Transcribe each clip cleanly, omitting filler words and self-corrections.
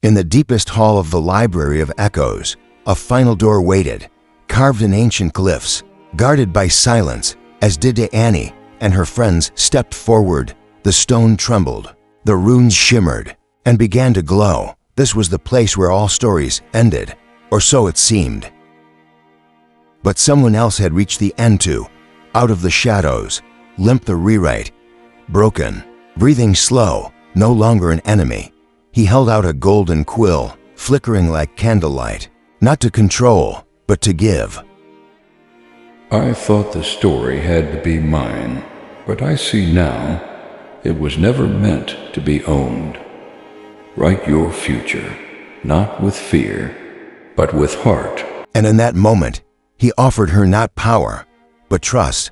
In the deepest hall of the Library of Echoes, a final door waited, carved in ancient glyphs, guarded by silence. As Didiani and her friends stepped forward, the stone trembled, the runes shimmered, and began to glow. This was the place where all stories ended, or so it seemed. But someone else had reached the end too. Out of the shadows limped the rewrite, broken, breathing slow, no longer an enemy. He held out a golden quill, flickering like candlelight, not to control, but to give. I thought the story had to be mine, but I see now it was never meant to be owned. Write your future, not with fear, but with heart. And in that moment, he offered her not power, but trust.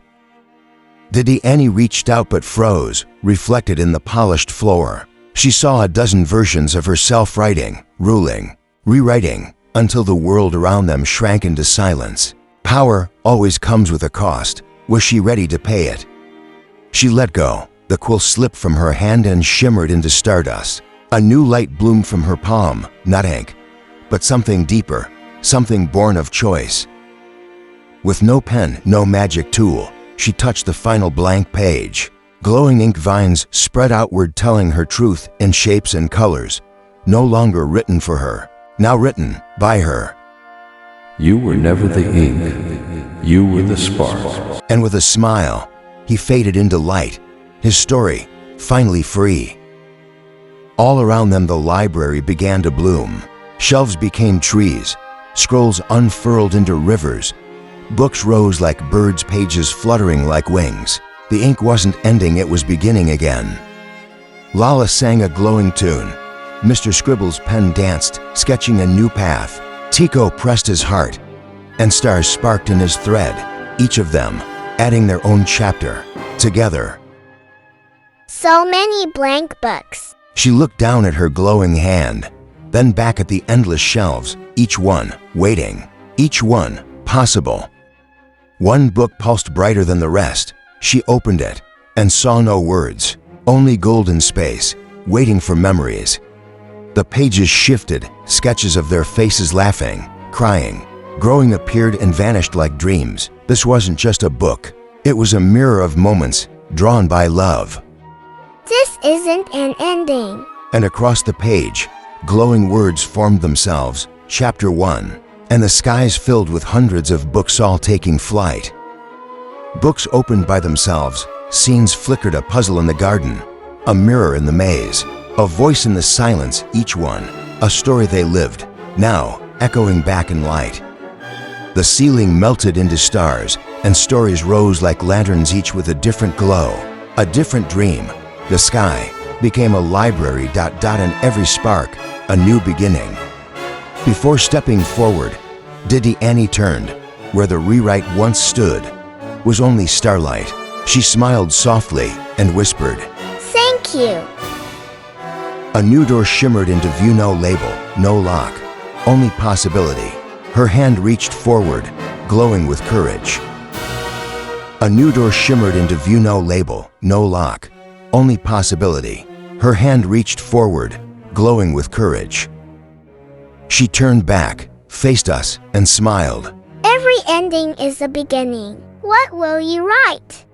Didiani reached out but froze, reflected in the polished floor. She saw a dozen versions of herself writing, ruling, rewriting, until the world around them shrank into silence. Power always comes with a cost. Was she ready to pay it? She let go. The quill slipped from her hand and shimmered into stardust. A new light bloomed from her palm, not ink, but something deeper, something born of choice. With no pen, no magic tool, she touched the final blank page. Glowing ink vines spread outward, telling her truth in shapes and colors, no longer written for her, now written by her. You were never the ink, you were the spark. And with a smile, he faded into light, his story finally free. All around them the library began to bloom. Shelves became trees, scrolls unfurled into rivers. Books rose like birds, pages fluttering like wings. The ink wasn't ending, it was beginning again. Lala sang a glowing tune. Mr. Scribble's pen danced, sketching a new path. Tiko pressed his heart, and stars sparked in his thread, each of them adding their own chapter, together. So many blank books. She looked down at her glowing hand, then back at the endless shelves, each one waiting, each one possible. One book pulsed brighter than the rest. She opened it and saw no words, only golden space, waiting for memories. The pages shifted, sketches of their faces laughing, crying, growing appeared and vanished like dreams. This wasn't just a book, it was a mirror of moments drawn by love. This isn't an ending. And across the page, glowing words formed themselves, Chapter 1, and the skies filled with hundreds of books all taking flight. Books opened by themselves, scenes flickered, a puzzle in the garden, a mirror in the maze, a voice in the silence, each one, a story they lived, now echoing back in light. The ceiling melted into stars, and stories rose like lanterns, each with a different glow, a different dream. The sky became a library, and every spark, a new beginning. Before stepping forward, Didiani turned. Where the rewrite once stood was only starlight. She smiled softly and whispered, Thank you. A new door shimmered into view, no label, no lock, only possibility. Her hand reached forward, glowing with courage. A new door shimmered into view, no label, no lock, only possibility. Her hand reached forward, glowing with courage. She turned back, faced us, and smiled. Every ending is a beginning. What will you write?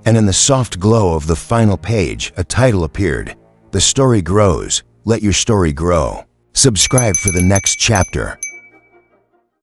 And in the soft glow of the final page, a title appeared. The story grows. Let your story grow. Subscribe for the next chapter.